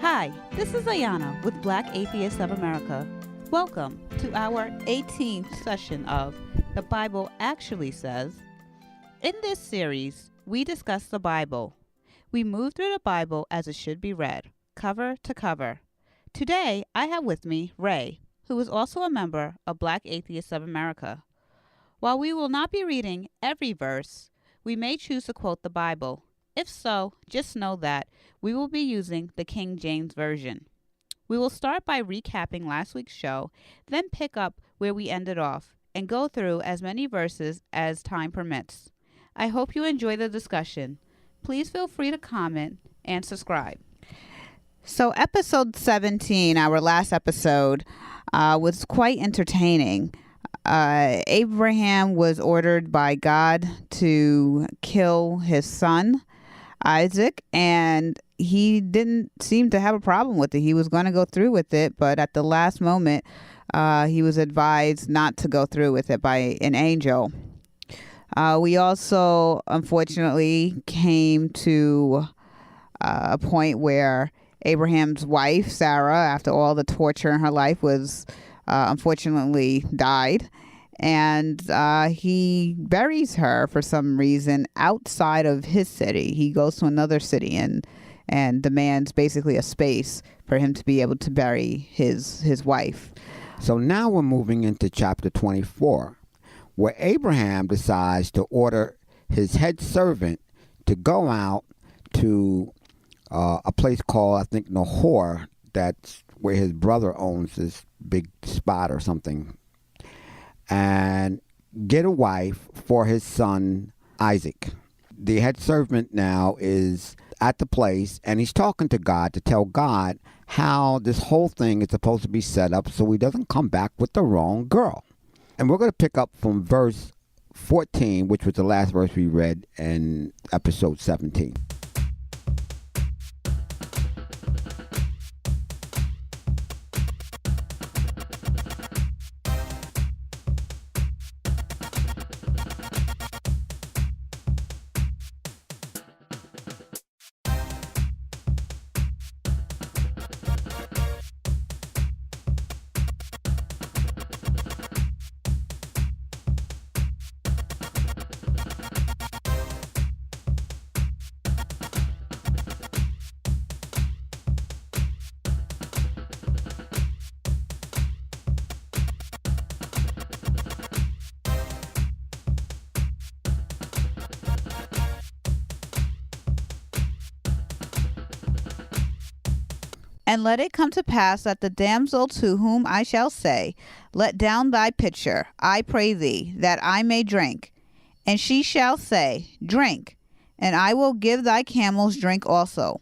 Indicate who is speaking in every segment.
Speaker 1: Hi, this is Ayanna with Black Atheists of America. Welcome to our 18th session of The Bible Actually Says. In this series, we discuss the Bible. We move through the Bible as it should be read, cover to cover. Today, I have with me Ray, who is also a member of Black Atheists of America. While we will not be reading every verse, we may choose to quote the Bible. If so, just know that we will be using the King James Version. We will start by recapping last week's show, then pick up where we ended off, and go through as many verses as time permits. I hope you enjoy the discussion. Please feel free to comment and subscribe. So episode 17, our last episode, was quite entertaining. Abraham was ordered by God to kill his son, Isaac, and he didn't seem to have a problem with it. He was going to go through with it, but at the last moment, he was advised not to go through with it by an angel. We also, unfortunately, came to a point where Abraham's wife, Sarah, after all the torture in her life, was unfortunately died. And he buries her for some reason outside of his city. He goes to another city and demands basically a space for him to be able to bury his wife.
Speaker 2: So now we're moving into chapter 24, where Abraham decides to order his head servant to go out to a place called, I think, Nahor. That's where his brother owns this big spot or something, and get a wife for his son Isaac. The head servant now is at the place, and he's talking to God to tell God how this whole thing is supposed to be set up so he doesn't come back with the wrong girl. And we're going to pick up from verse 14, which was the last verse we read in episode 17.
Speaker 1: And let it come to pass that the damsel to whom I shall say, Let down thy pitcher, I pray thee, that I may drink. And she shall say, Drink, and I will give thy camels drink also.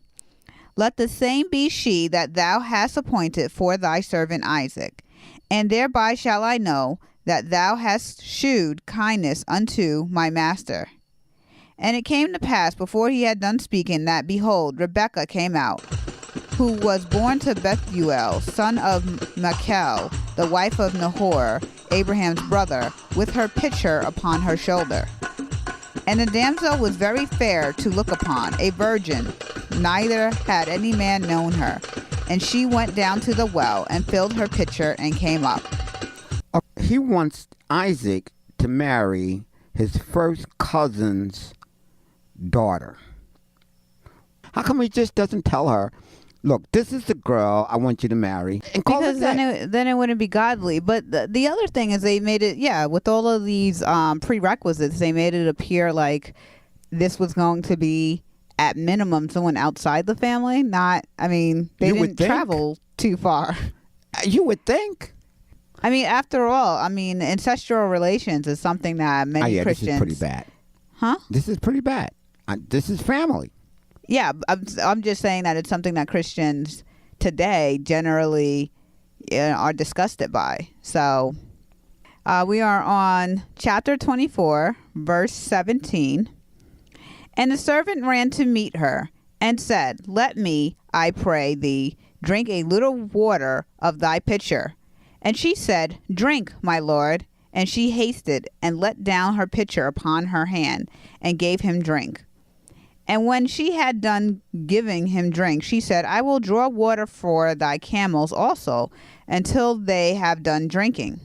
Speaker 1: Let the same be she that thou hast appointed for thy servant Isaac. And thereby shall I know that thou hast shewed kindness unto my master. And it came to pass before he had done speaking that, behold, Rebekah came out, who was born to Bethuel, son of Machel, the wife of Nahor, Abraham's brother, with her pitcher upon her shoulder. And the damsel was very fair to look upon, a virgin, neither had any man known her. And she went down to the well, and filled her pitcher, and came up.
Speaker 2: He wants Isaac to marry his first cousin's daughter. How come he just doesn't tell her, look, this is the girl I want you to marry, and call
Speaker 1: because then it wouldn't be godly. But the other thing is they made it, with all of these prerequisites, they made it appear like this was going to be at minimum someone outside the family. They didn't travel too far.
Speaker 2: You would think.
Speaker 1: I mean, after all, ancestral relations is something that many Christians.
Speaker 2: This is pretty bad.
Speaker 1: Huh?
Speaker 2: This is pretty bad. This is family.
Speaker 1: Yeah, I'm just saying that it's something that Christians today generally are disgusted by. So we are on chapter 24, verse 17. And the servant ran to meet her and said, Let me, I pray thee, drink a little water of thy pitcher. And she said, Drink, my lord. And she hasted and let down her pitcher upon her hand and gave him drink. And when she had done giving him drink, she said, I will draw water for thy camels also, until they have done drinking.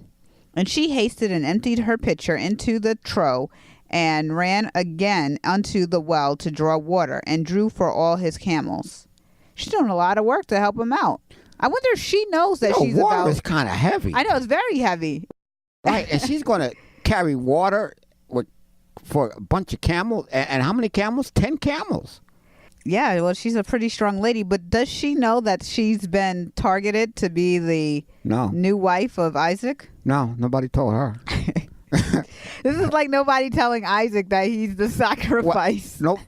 Speaker 1: And she hasted and emptied her pitcher into the trough, and ran again unto the well to draw water, and drew for all his camels. She's doing a lot of work to help him out. I wonder if she knows that she's
Speaker 2: water
Speaker 1: about...
Speaker 2: is kind of heavy.
Speaker 1: I know, it's very heavy.
Speaker 2: Right, and she's going to carry water for a bunch of camels. And how many camels? 10 camels.
Speaker 1: Yeah, well, she's a pretty strong lady, but does she know that she's been targeted to be the new wife of Isaac?
Speaker 2: No, nobody told her.
Speaker 1: This is like nobody telling Isaac that he's the sacrifice.
Speaker 2: Well,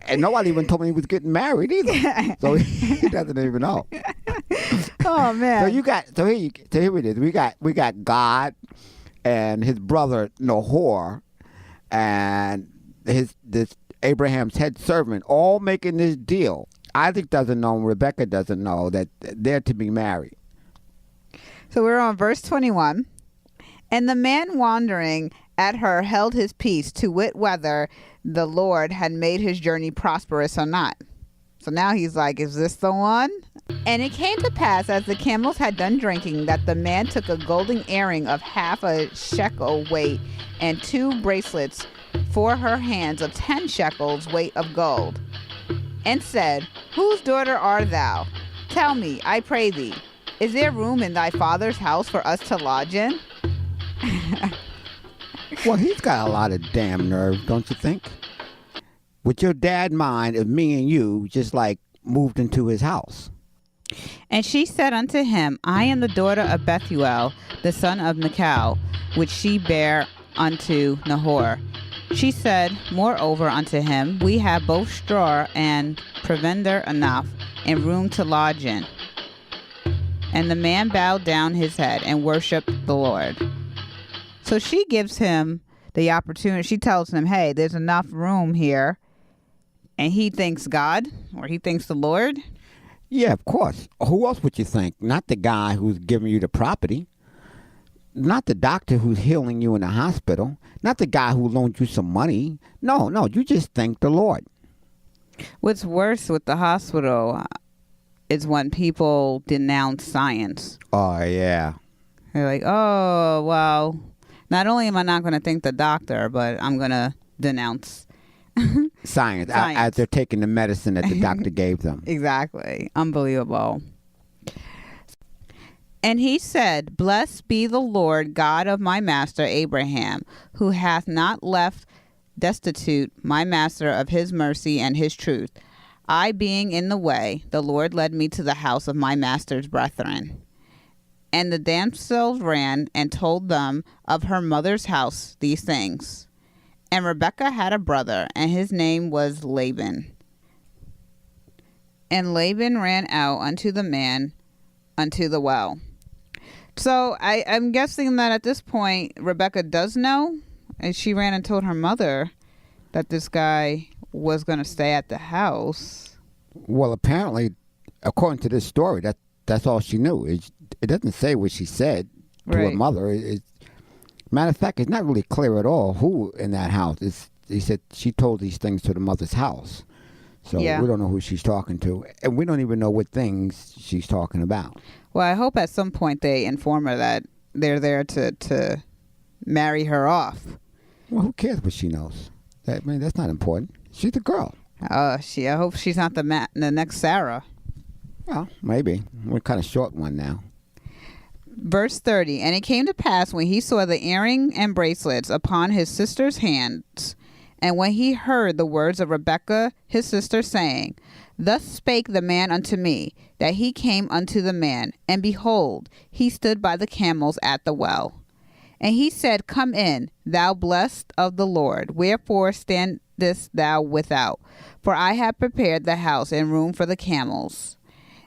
Speaker 2: and nobody even told me he was getting married either. So he doesn't even know.
Speaker 1: Oh man!
Speaker 2: Here it is. We got God and his brother Nahor and this Abraham's head servant all making this deal. Isaac doesn't know, and Rebekah doesn't know that they're to be married.
Speaker 1: So we're on verse 21. And the man wandering at her held his peace, to wit whether the Lord had made his journey prosperous or not. So now he's like, is this the one? And it came to pass, as the camels had done drinking, that the man took a golden earring of half a shekel weight, and 2 bracelets for her hands of 10 shekels weight of gold, and said, Whose daughter art thou? Tell me, I pray thee, is there room in thy father's house for us to lodge in?
Speaker 2: Well, he's got a lot of damn nerve, don't you think? Would your dad mind if me and you just like moved into his house?
Speaker 1: And she said unto him, I am the daughter of Bethuel, the son of Michal, which she bare unto Nahor. She said, moreover unto him, we have both straw and provender enough, and room to lodge in. And the man bowed down his head and worshipped the Lord. So she gives him the opportunity. She tells him, hey, there's enough room here. And he thinks God, or he thinks the Lord.
Speaker 2: Yeah, of course. Who else would you think? Not the guy who's giving you the property. Not the doctor who's healing you in the hospital. Not the guy who loaned you some money. No, you just thank the Lord.
Speaker 1: What's worse with the hospital is when people denounce science.
Speaker 2: Oh, yeah.
Speaker 1: They're like, oh, well, not only am I not going to thank the doctor, but I'm going to denounce
Speaker 2: science. As they're taking the medicine that the doctor gave them.
Speaker 1: Exactly. Unbelievable. And he said, Blessed be the Lord God of my master Abraham, who hath not left destitute my master of his mercy and his truth. I being in the way, the Lord led me to the house of my master's brethren. And the damsels ran and told them of her mother's house these things. And Rebekah had a brother, and his name was Laban. And Laban ran out unto the man unto the well. So I'm guessing that at this point, Rebekah does know, and she ran and told her mother that this guy was going to stay at the house.
Speaker 2: Well, apparently, according to this story, that's all she knew. It doesn't say what she said to her mother. Matter of fact, it's not really clear at all who in that house. He said she told these things to the mother's house. So we don't know who she's talking to. And we don't even know what things she's talking about.
Speaker 1: Well, I hope at some point they inform her that they're there to marry her off.
Speaker 2: Well, who cares what she knows? That's not important. She's a girl.
Speaker 1: I hope she's not the next Sarah.
Speaker 2: Well, maybe. We're kind of short one now.
Speaker 1: Verse 30, and it came to pass when he saw the earring and bracelets upon his sister's hands, and when he heard the words of Rebekah his sister, saying, Thus spake the man unto me, that he came unto the man, and behold, he stood by the camels at the well. And he said, Come in, thou blessed of the Lord, wherefore standest thou without? For I have prepared the house and room for the camels.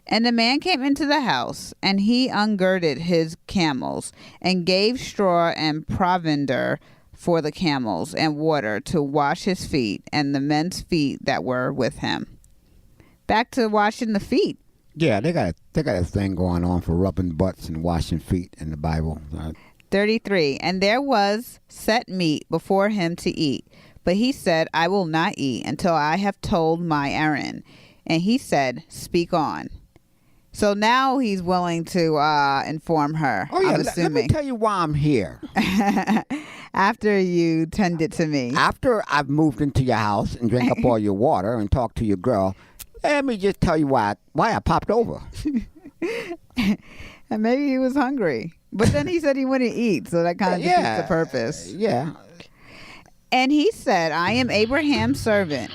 Speaker 1: And the man came into the house, and he ungirded his camels, and gave straw and provender for the camels, and water to wash his feet, and the men's feet that were with him. Back to washing the feet.
Speaker 2: Yeah, they got a thing going on for rubbing butts and washing feet in the Bible.
Speaker 1: 33, and there was set meat before him to eat, But he said, I will not eat until I have told my errand. And he said, speak on. So now he's willing to inform her.
Speaker 2: Oh, yeah.
Speaker 1: I'm
Speaker 2: Let me
Speaker 1: assuming.
Speaker 2: tell you why I'm here.
Speaker 1: After you tended to me.
Speaker 2: After I've moved into your house and drank up all your water and talked to your girl, let me just tell you why I popped over.
Speaker 1: And maybe he was hungry. But then he said he wouldn't eat, so that kind of defeats the purpose.
Speaker 2: Yeah.
Speaker 1: And he said, I am Abraham's servant.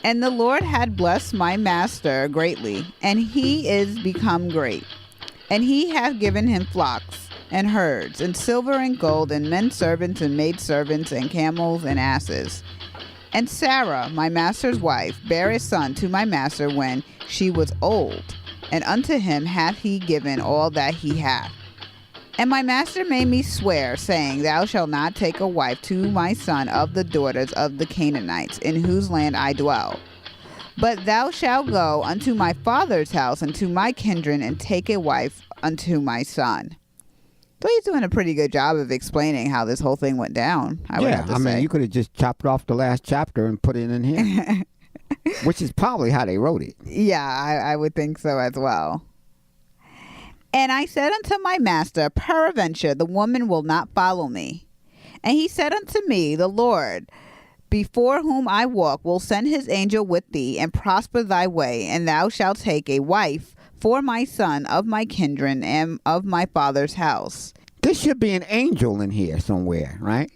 Speaker 1: And the Lord had blessed my master greatly, and he is become great. And he hath given him flocks and herds, and silver and gold, and men servants and maid servants, and camels and asses. And Sarah, my master's wife, bare a son to my master when she was old, and unto him hath he given all that he hath. And my master made me swear, saying, Thou shalt not take a wife to my son of the daughters of the Canaanites, in whose land I dwell. But thou shalt go unto my father's house and to my kindred, and take a wife unto my son. So he's doing a pretty good job of explaining how this whole thing went down, I would have to say.
Speaker 2: I mean, you could have just chopped off the last chapter and put it in here, which is probably how they wrote it.
Speaker 1: Yeah, I would think so as well. And I said unto my master, Peradventure the woman will not follow me. And he said unto me, The Lord, before whom I walk, will send his angel with thee, and prosper thy way, and thou shalt take a wife for my son of my kindred and of my father's house.
Speaker 2: There should be an angel in here somewhere, right?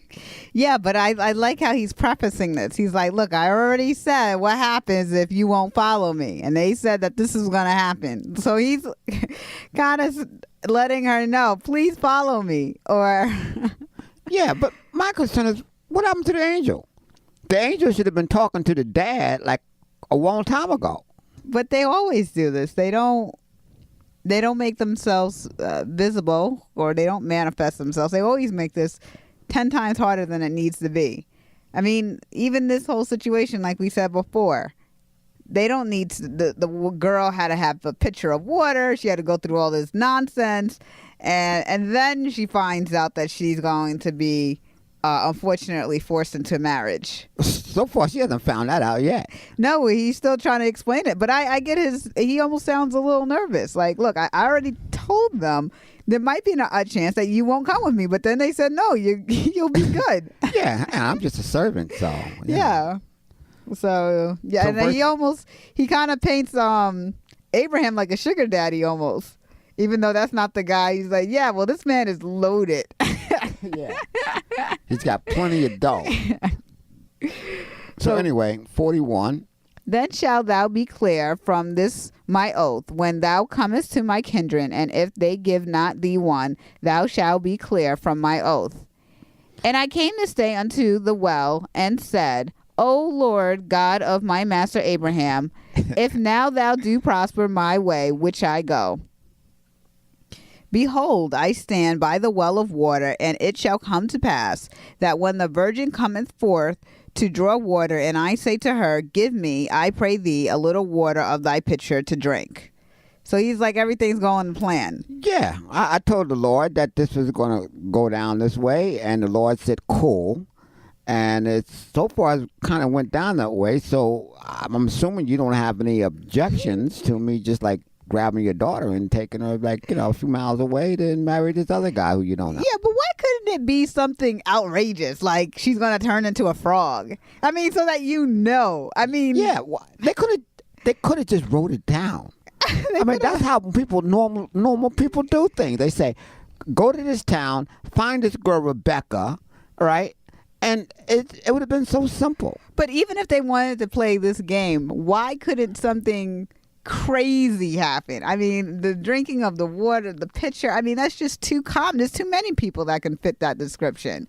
Speaker 1: Yeah, but I like how he's prefacing this. He's like, look, I already said what happens if you won't follow me. And they said that this is going to happen. So he's kind of letting her know, please follow me. Or
Speaker 2: yeah, but my concern is, what happened to the angel? The angel should have been talking to the dad like a long time ago.
Speaker 1: But they always do this. They don't make themselves visible, or they don't manifest themselves. They always make this 10 times harder than it needs to be. I mean, even this whole situation, like we said before, they don't need to, the girl had to have a pitcher of water. She had to go through all this nonsense. And then she finds out that she's going to be, unfortunately, forced into marriage.
Speaker 2: So far, she hasn't found that out yet.
Speaker 1: No, he's still trying to explain it. But I get he almost sounds a little nervous. Like, look, I already told them there might be a chance that you won't come with me. But then they said, no, you'll be good.
Speaker 2: Yeah, and I'm just a servant, so.
Speaker 1: Yeah. So, yeah. So and then he kind of paints Abraham like a sugar daddy almost. Even though that's not the guy. He's like, yeah, well, this man is loaded.
Speaker 2: Yeah. He's got plenty of dough. So anyway, 41.
Speaker 1: Then shalt thou be clear from this my oath, when thou comest to my kindred, and if they give not thee one, thou shalt be clear from my oath. And I came this day unto the well, and said, O Lord God of my master Abraham, if now thou do prosper my way which I go, behold, I stand by the well of water, and it shall come to pass that when the virgin cometh forth to draw water, and I say to her, give me, I pray thee, a little water of thy pitcher to drink. So he's like, everything's going to plan.
Speaker 2: Yeah, I told the Lord that this was going to go down this way, and the Lord said, cool. And it's so far it kind of went down that way. So I'm assuming you don't have any objections to me just like grabbing your daughter and taking her like, a few miles away to marry this other guy who you don't know.
Speaker 1: Yeah, but why couldn't it be something outrageous, like she's going to turn into a frog? I mean, so that I mean...
Speaker 2: Yeah, they could have just wrote it down. I mean, that's how normal people do things. They say, go to this town, find this girl Rebecca, right? And it would have been so simple.
Speaker 1: But even if they wanted to play this game, why couldn't something crazy happen? I mean, the drinking of the water, the pitcher, I mean, that's just too common. There's too many people that can fit that description.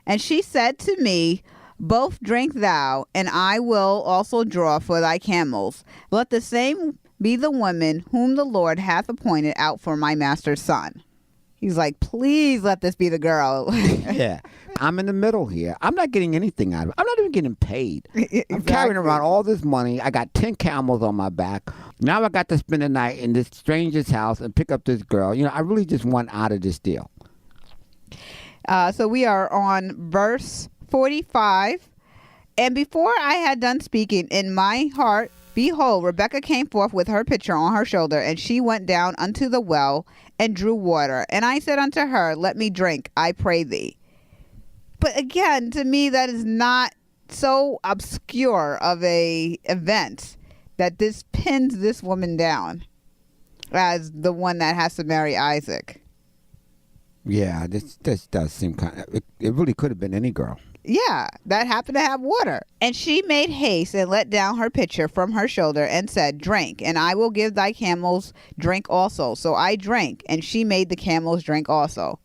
Speaker 1: And she said to me, both drink thou, and I will also draw for thy camels. Let the same be the woman whom the Lord hath appointed out for my master's son. He's like, please let this be the girl.
Speaker 2: Yeah. I'm in the middle here. I'm not getting anything out of it. I'm not even getting paid. Exactly. I'm carrying around all this money. I got 10 camels on my back. Now I got to spend the night in this stranger's house and pick up this girl. I really just want out of this deal.
Speaker 1: So we are on verse 45. And before I had done speaking in my heart, behold, Rebekah came forth with her pitcher on her shoulder, and she went down unto the well and drew water. And I said unto her, let me drink, I pray thee. But again, to me, that is not so obscure of a event that this pins this woman down as the one that has to marry Isaac.
Speaker 2: Yeah, this does seem kind of... It really could have been any girl.
Speaker 1: Yeah, that happened to have water. And she made haste and let down her pitcher from her shoulder and said, drink, and I will give thy camels drink also. So I drank, and she made the camels drink also.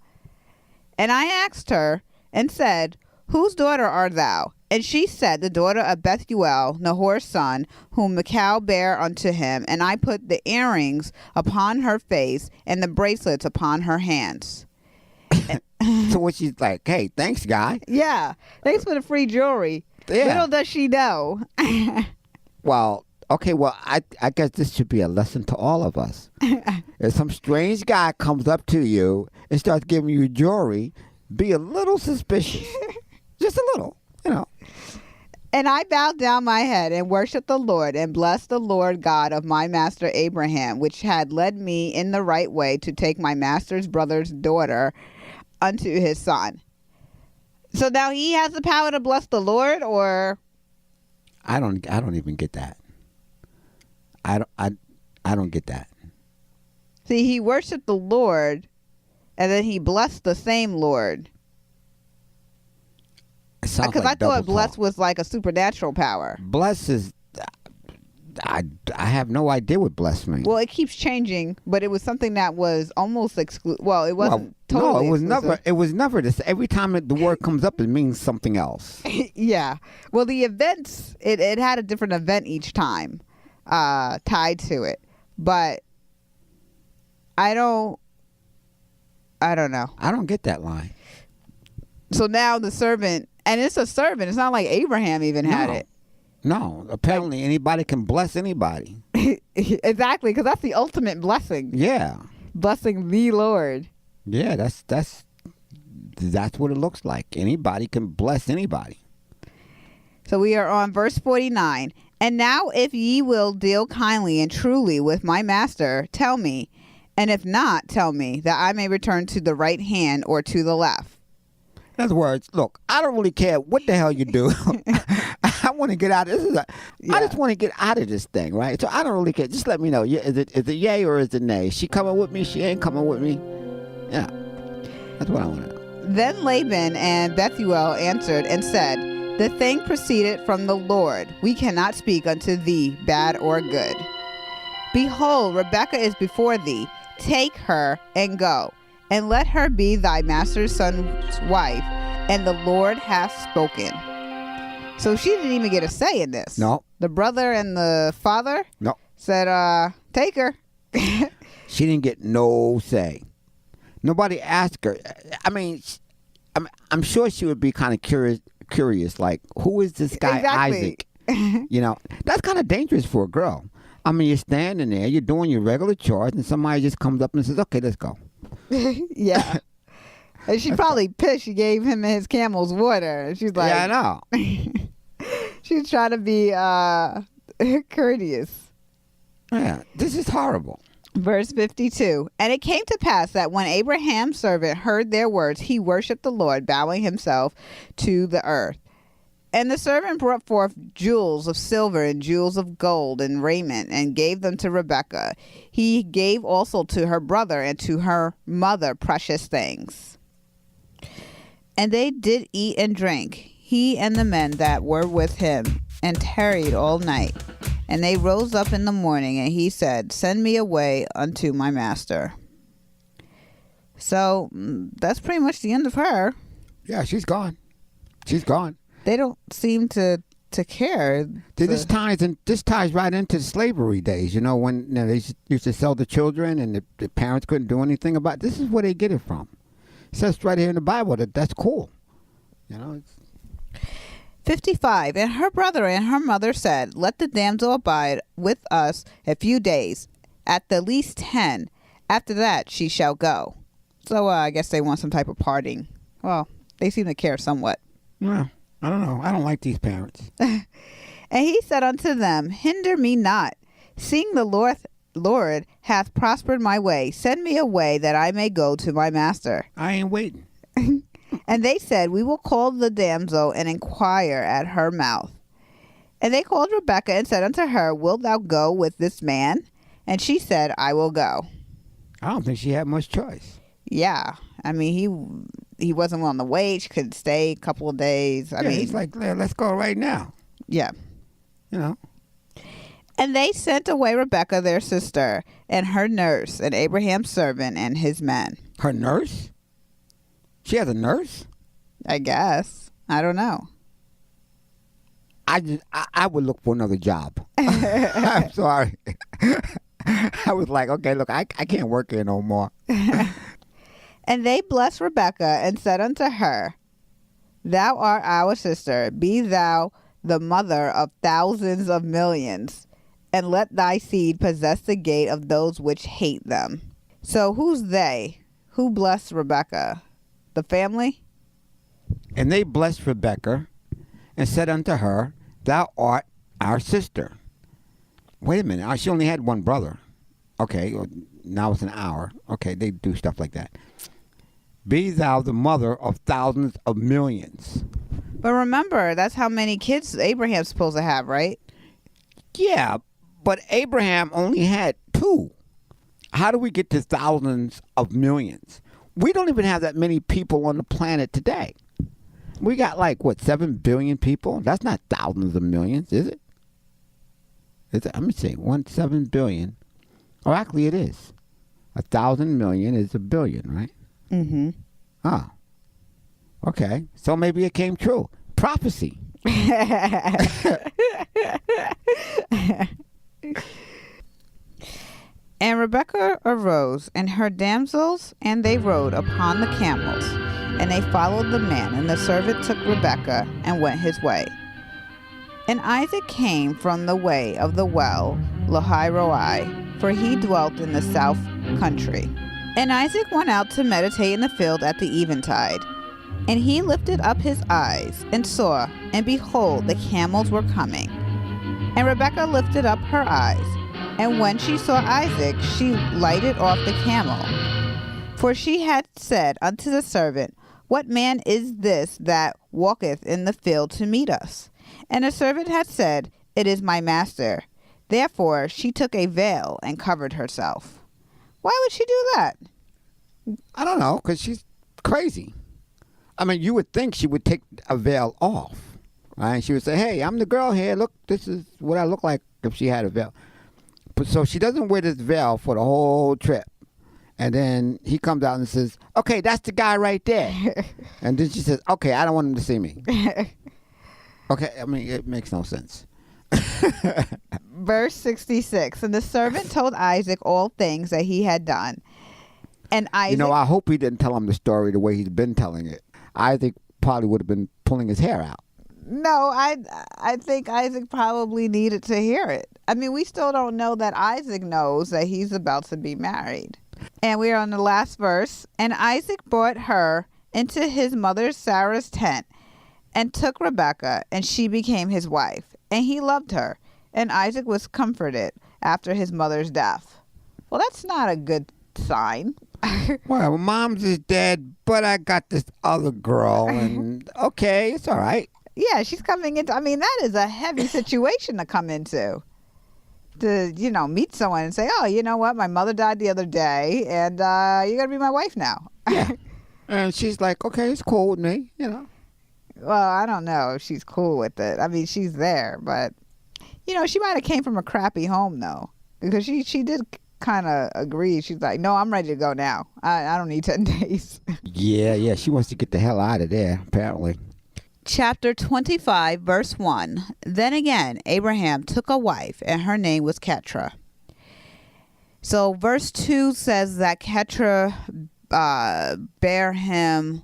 Speaker 1: And I asked her and said, whose daughter art thou? And she said, the daughter of Bethuel, Nahor's son, whom Michal bare unto him. And I put the earrings upon her face and the bracelets upon her hands.
Speaker 2: So what she's like, hey, thanks, guy.
Speaker 1: Yeah, thanks for the free jewelry.
Speaker 2: Yeah.
Speaker 1: Little does she know.
Speaker 2: Well, okay, well, I guess this should be a lesson to all of us. If some strange guy comes up to you and starts giving you jewelry, be a little suspicious. Just a little, you know.
Speaker 1: And I bowed down my head and worshipped the Lord and blessed the Lord God of my master Abraham, which had led me in the right way to take my master's brother's daughter unto his son. So now he has the power to bless the Lord, or
Speaker 2: I don't even get that. I don't get that.
Speaker 1: see, he worshiped the Lord and then he blessed the same Lord. Because
Speaker 2: Like
Speaker 1: I thought bless
Speaker 2: talk.
Speaker 1: was like a supernatural power.
Speaker 2: Bless is... I have no idea what bless means.
Speaker 1: Well, it keeps changing, but it was something that was almost exclusive. Well, it wasn't totally
Speaker 2: No, it was
Speaker 1: exclusive.
Speaker 2: never. It was never this. Every time the word comes up, it means something else.
Speaker 1: Yeah. Well, the events, it had a different event each time tied to it. But I don't know.
Speaker 2: I don't get that line.
Speaker 1: So now the servant, and it's a servant. It's not like Abraham even had it.
Speaker 2: No, apparently anybody can bless anybody.
Speaker 1: Exactly, because that's the ultimate blessing.
Speaker 2: Yeah.
Speaker 1: Blessing the Lord.
Speaker 2: Yeah, that's what it looks like. Anybody can bless anybody.
Speaker 1: So we are on verse 49. And now if ye will deal kindly and truly with my master, tell me. And if not, tell me, that I may return to the right hand or to the left.
Speaker 2: In other words, look, I don't really care what the hell you do. I want to get out of this. I just want to get out of this thing, right? So I don't really care. Just let me know. Is it yay or is it nay? She coming with me? She ain't coming with me? Yeah. That's what I want to know.
Speaker 1: Then Laban and Bethuel answered and said, the thing proceeded from the Lord. We cannot speak unto thee bad or good. Behold, Rebekah is before thee. Take her and go, and let her be thy master's son's wife, and the Lord hath spoken. So she didn't even get a say in this.
Speaker 2: No.
Speaker 1: The brother and the father said, take her.
Speaker 2: She didn't get no say. Nobody asked her. I mean, I'm sure she would be kind of curious, like, who is this guy Isaac? You know, that's kind of dangerous for a girl. I mean, you're standing there, you're doing your regular chores, and somebody just comes up and says, okay, let's go.
Speaker 1: Yeah. And she probably pissed. She gave him his camel's water. She's like,
Speaker 2: yeah, I know.
Speaker 1: She's trying to be courteous.
Speaker 2: Yeah, this is horrible.
Speaker 1: Verse 52. And it came to pass that when Abraham's servant heard their words, he worshipped the Lord, bowing himself to the earth. And the servant brought forth jewels of silver and jewels of gold and raiment, and gave them to Rebekah. He gave also to her brother and to her mother precious things. And they did eat and drink, he and the men that were with him, and tarried all night. And they rose up in the morning, and he said, send me away unto my master. So that's pretty much the end of her.
Speaker 2: Yeah, she's gone. She's gone.
Speaker 1: They don't seem to care.
Speaker 2: This ties right into the slavery days, you know, when they used to sell the children and the parents couldn't do anything about it. This is where they get it from. It says right here in the Bible that's cool. You know,
Speaker 1: 55. And her brother and her mother said, let the damsel abide with us a few days, at the least 10. After that she shall go. So I guess they want some type of parting. Well, they seem to care somewhat.
Speaker 2: Well, I don't know. I don't like these parents.
Speaker 1: And he said unto them, Hinder me not, seeing the Lord hath prospered my way. Send me away that I may go to my master.
Speaker 2: I ain't waiting.
Speaker 1: And they said, We will call the damsel and inquire at her mouth. And they called Rebekah and said unto her, Wilt thou go with this man? And she said, I will go.
Speaker 2: I don't think she had much choice.
Speaker 1: Yeah. I mean, he wasn't willing to wait. She could stay a couple of days. I mean,
Speaker 2: he's like, let's go right now.
Speaker 1: Yeah.
Speaker 2: You know.
Speaker 1: And they sent away Rebekah, their sister, and her nurse, and Abraham's servant, and his men.
Speaker 2: Her nurse? She has a nurse?
Speaker 1: I guess. I don't know.
Speaker 2: I would look for another job. I'm sorry. I was like, okay, look, I can't work here no more.
Speaker 1: And they blessed Rebekah and said unto her, Thou art our sister, be thou the mother of thousands of millions, and let thy seed possess the gate of those which hate them. So who's they? Who blessed Rebekah? The family?
Speaker 2: And they blessed Rebekah and said unto her, Thou art our sister. Wait a minute. She only had one brother. Okay, now it's an hour. Okay, they do stuff like that. Be thou the mother of thousands of millions.
Speaker 1: But remember, that's how many kids Abraham's supposed to have, right?
Speaker 2: Yeah, but Abraham only had 2. How do we get to thousands of millions? We don't even have that many people on the planet today. We got 7 billion people? That's not thousands of millions, is it? Let me see, 7 billion. Oh, actually it is. 1,000 million is a billion, right?
Speaker 1: Mm-hmm.
Speaker 2: Oh. Okay. So maybe it came true. Prophecy.
Speaker 1: And Rebekah arose, and her damsels, and they rode upon the camels, and they followed the man, and the servant took Rebekah, and went his way. And Isaac came from the way of the well, Lahairoi, for he dwelt in the south country. And Isaac went out to meditate in the field at the eventide. And he lifted up his eyes, and saw, and behold, the camels were coming. And Rebekah lifted up her eyes, and when she saw Isaac, she lighted off the camel. For she had said unto the servant, What man is this that walketh in the field to meet us? And the servant had said, It is my master. Therefore she took a veil and covered herself. Why would she do that?
Speaker 2: I don't know, because she's crazy. I mean, you would think she would take a veil off, right? She would say, hey, I'm the girl here. Look, this is what I look like if she had a veil. But so she doesn't wear this veil for the whole trip. And then he comes out and says, okay, that's the guy right there. And then she says, okay, I don't want him to see me. Okay, I mean, it makes no sense.
Speaker 1: Verse 66. And the servant told Isaac all things that he had done. And Isaac...
Speaker 2: I hope he didn't tell him the story the way he's been telling it. Isaac probably would have been pulling his hair out.
Speaker 1: No, I think Isaac probably needed to hear it. I mean, we still don't know that Isaac knows that he's about to be married. And we are on the last verse. And Isaac brought her into his mother Sarah's tent and took Rebekah, and she became his wife. And he loved her. And Isaac was comforted after his mother's death. Well, that's not a good sign.
Speaker 2: Well, mom's is dead, but I got this other girl, and okay, it's all right.
Speaker 1: Yeah, she's coming into, I mean, that is a heavy situation to come into. To, meet someone and say, oh, you know what, my mother died the other day, and you're going to be my wife now.
Speaker 2: Yeah. And she's like, okay, it's cool with me, Well,
Speaker 1: I don't know if she's cool with it. I mean, she's there, but, she might have came from a crappy home, though, because she did kind of agree. She's like, no, I'm ready to go now. I don't need 10 days.
Speaker 2: Yeah, she wants to get the hell out of there, apparently.
Speaker 1: Chapter 25, verse 1. Then again, Abraham took a wife, and her name was Keturah. So verse 2 says that Keturah bare him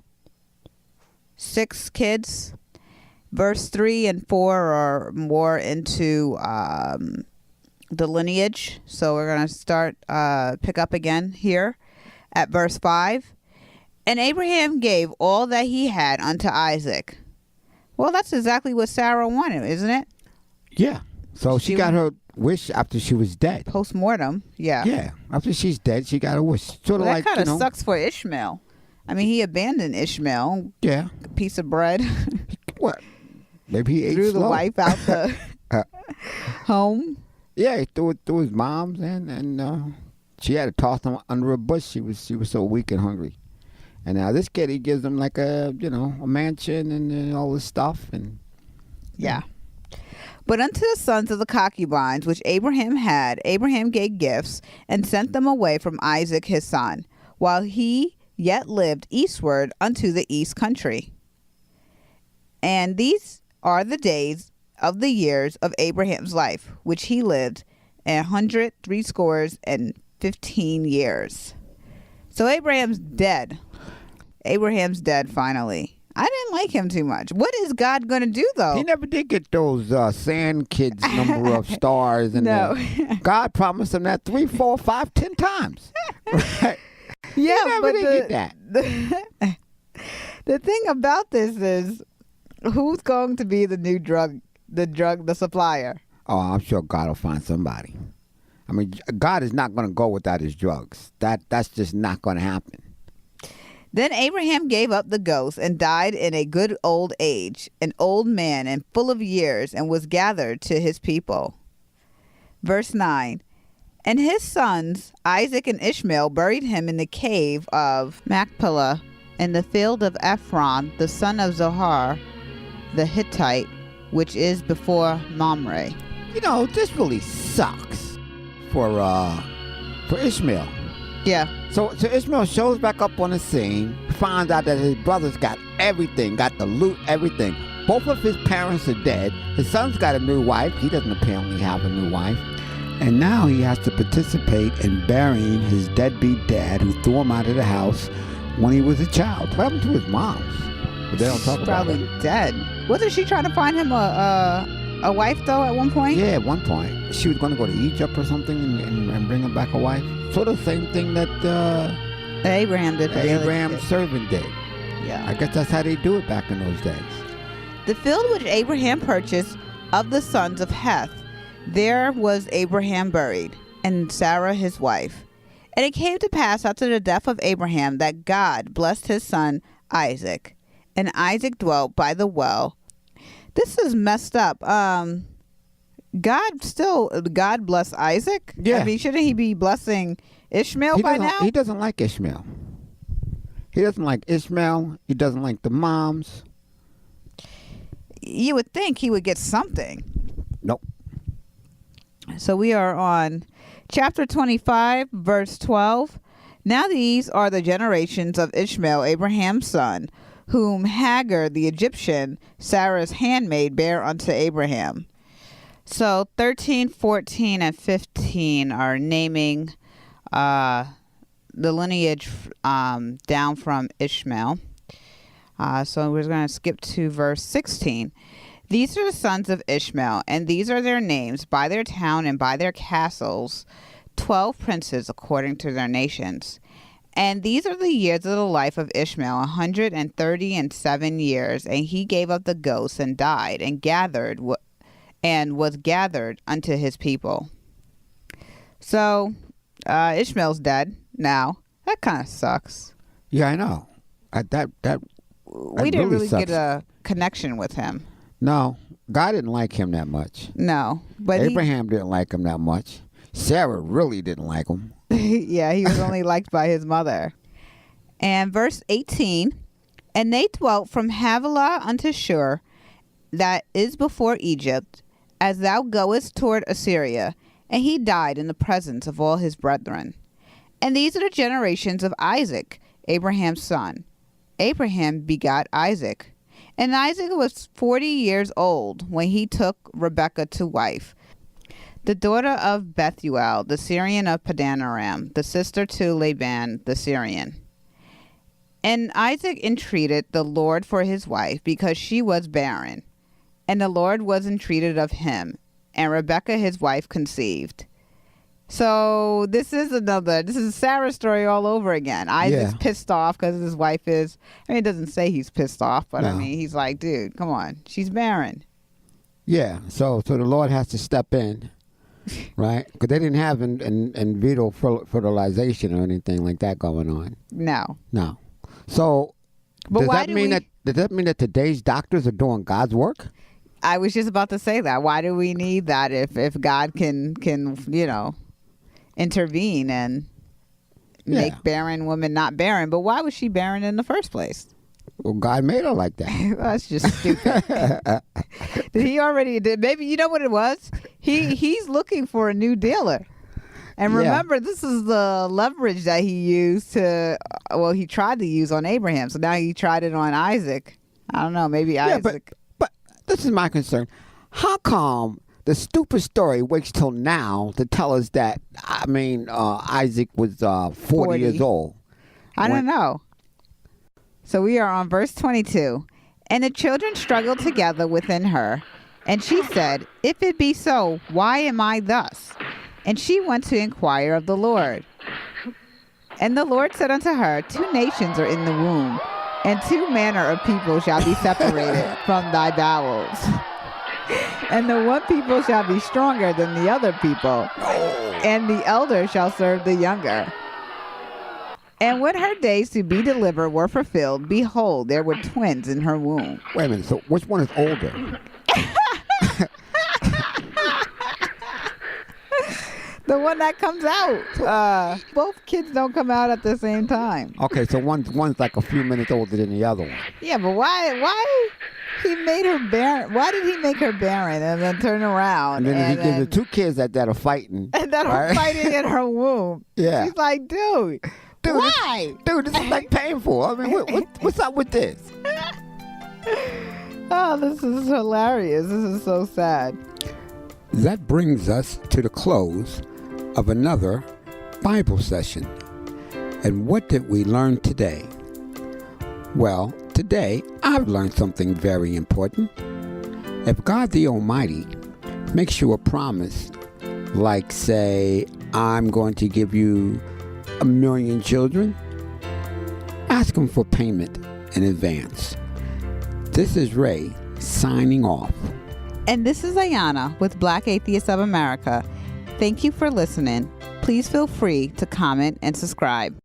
Speaker 1: 6 kids. Verse 3 and 4 are more into the lineage. So we're going to pick up again here at verse 5. And Abraham gave all that he had unto Isaac. Well, that's exactly what Sarah wanted, isn't it?
Speaker 2: Yeah. So she got her wish after she was dead.
Speaker 1: Post-mortem, yeah.
Speaker 2: Yeah. After she's dead, she got her wish. Sort of like,
Speaker 1: that kind of sucks for Ishmael. I mean, he abandoned Ishmael.
Speaker 2: Yeah.
Speaker 1: A piece of bread.
Speaker 2: What? Maybe he ate
Speaker 1: Threw
Speaker 2: slow.
Speaker 1: the wife out the home.
Speaker 2: Yeah, he threw it through his mom's, and she had to toss him under a bush. She was so weak and hungry. And now this kid, he gives them like a mansion and all this stuff. And
Speaker 1: yeah. But unto the sons of the concubines which Abraham had, Abraham gave gifts and sent them away from Isaac his son, while he yet lived eastward unto the east country. And these are the days of the years of Abraham's life, which he lived 100 years. So Abraham's dead. Abraham's dead finally. I didn't like him too much. What is God going to do, though?
Speaker 2: He never did get those sand kids number of stars. And
Speaker 1: no.
Speaker 2: God promised him that 3, 4, 5, 10 times. Right?
Speaker 1: Yeah,
Speaker 2: he never did get that.
Speaker 1: The thing about this is, who's going to be the new the supplier?
Speaker 2: Oh, I'm sure God will find somebody. I mean, God is not going to go without his drugs. That's just not going to happen.
Speaker 1: Then Abraham gave up the ghost and died in a good old age, an old man and full of years, and was gathered to his people. Verse 9. And his sons, Isaac and Ishmael, buried him in the cave of Machpelah in the field of Ephron, the son of Zohar, the Hittite, which is before Mamre.
Speaker 2: This really sucks for Ishmael.
Speaker 1: Yeah.
Speaker 2: So Ishmael shows back up on the scene, finds out that his brothers got everything, got the loot, everything. Both of his parents are dead. His son's got a new wife. He doesn't apparently have a new wife. And now he has to participate in burying his deadbeat dad who threw him out of the house when he was a child. What happened to his moms? But they don't talk about it.
Speaker 1: Probably dead. Wasn't she trying to find him a wife, though, at one point?
Speaker 2: Yeah, at one point. She was going to go to Egypt or something and bring him back a wife. Sort of the same thing that
Speaker 1: Abraham did.
Speaker 2: Abraham's servant did.
Speaker 1: Yeah.
Speaker 2: I guess that's how they do it back in those days.
Speaker 1: The field which Abraham purchased of the sons of Heth, there was Abraham buried, and Sarah his wife. And it came to pass after the death of Abraham that God blessed his son Isaac. And Isaac dwelt by the well. This is messed up. God bless Isaac?
Speaker 2: Yeah.
Speaker 1: I mean, shouldn't he be blessing Ishmael by now?
Speaker 2: He doesn't like Ishmael. He doesn't like Ishmael. He doesn't like the moms.
Speaker 1: You would think he would get something.
Speaker 2: Nope.
Speaker 1: So we are on chapter 25, verse 12. Now these are the generations of Ishmael, Abraham's son, whom Hagar the Egyptian, Sarah's handmaid, bare unto Abraham. So 13, 14, and 15 are naming the lineage down from Ishmael. So we're going to skip to verse 16. These are the sons of Ishmael, and these are their names by their town and by their castles, 12 princes according to their nations. And these are the years of the life of Ishmael, 137 years. And he gave up the ghost and died and was gathered unto his people. So Ishmael's dead now. That kind of sucks.
Speaker 2: Yeah, I know.
Speaker 1: We didn't really get a connection with him.
Speaker 2: No, God didn't like him that much.
Speaker 1: No, but
Speaker 2: Abraham didn't like him that much. Sarah really didn't like him.
Speaker 1: Yeah, he was only liked by his mother. And verse 18, and they dwelt from Havilah unto Shur, that is before Egypt, as thou goest toward Assyria. And he died in the presence of all his brethren. And these are the generations of Isaac, Abraham's son. Abraham begot Isaac. And Isaac was 40 years old when he took Rebekah to wife, the daughter of Bethuel, the Syrian of Padanaram, the sister to Laban, the Syrian. And Isaac entreated the Lord for his wife, because she was barren. And the Lord was entreated of him, and Rebekah his wife conceived. So this is Sarah's story all over again. Isaac's pissed off because his wife is, it doesn't say he's pissed off, but
Speaker 2: No.
Speaker 1: he's like, dude, come on. She's barren.
Speaker 2: Yeah, so the Lord has to step in, right? Because they didn't have in vitro fertilization or anything like that going on.
Speaker 1: No.
Speaker 2: So
Speaker 1: But
Speaker 2: does that mean that today's doctors are doing God's work?
Speaker 1: I was just about to say that. Why do we need that if God can intervene and make barren women not barren? But why was she barren in the first place?
Speaker 2: Well, God made her like that.
Speaker 1: That's just stupid. Maybe you know what it was? He's looking for a new dealer. And remember, this is the leverage that he used he tried to use on Abraham. So now he tried it on Isaac. I don't know, maybe Isaac.
Speaker 2: But this is my concern. How come the stupid story waits till now to tell us that, Isaac was 40 years old?
Speaker 1: I don't know. So we are on verse 22. And the children struggled together within her. And she said, if it be so, why am I thus? And she went to inquire of the Lord. And the Lord said unto her, 2 nations are in the womb, and 2 manner of people shall be separated from thy bowels. And the one people shall be stronger than the other people, and the elder shall serve the younger. And when her days to be delivered were fulfilled, behold, there were twins in her womb.
Speaker 2: Wait a minute, so which one is older?
Speaker 1: The one that comes out. Both kids don't come out at the same time.
Speaker 2: Okay, so one's like a few minutes older than the other one.
Speaker 1: Yeah, but why he made her barren? Why did he make her barren and then turn around?
Speaker 2: And then he gives her 2 kids that are fighting.
Speaker 1: And that are fighting in her womb.
Speaker 2: Yeah.
Speaker 1: She's like, dude, why?
Speaker 2: This is like painful. I mean, what's up with this?
Speaker 1: Oh, this is hilarious. This is so sad.
Speaker 2: That brings us to the close of another Bible session. And what did we learn today? Well, today I've learned something very important. If God the Almighty makes you a promise, like say, I'm going to give you 1 million children, ask him for payment in advance. This is Ray signing off.
Speaker 1: And this is Ayanna with Black Atheists of America. Thank you for listening. Please feel free to comment and subscribe.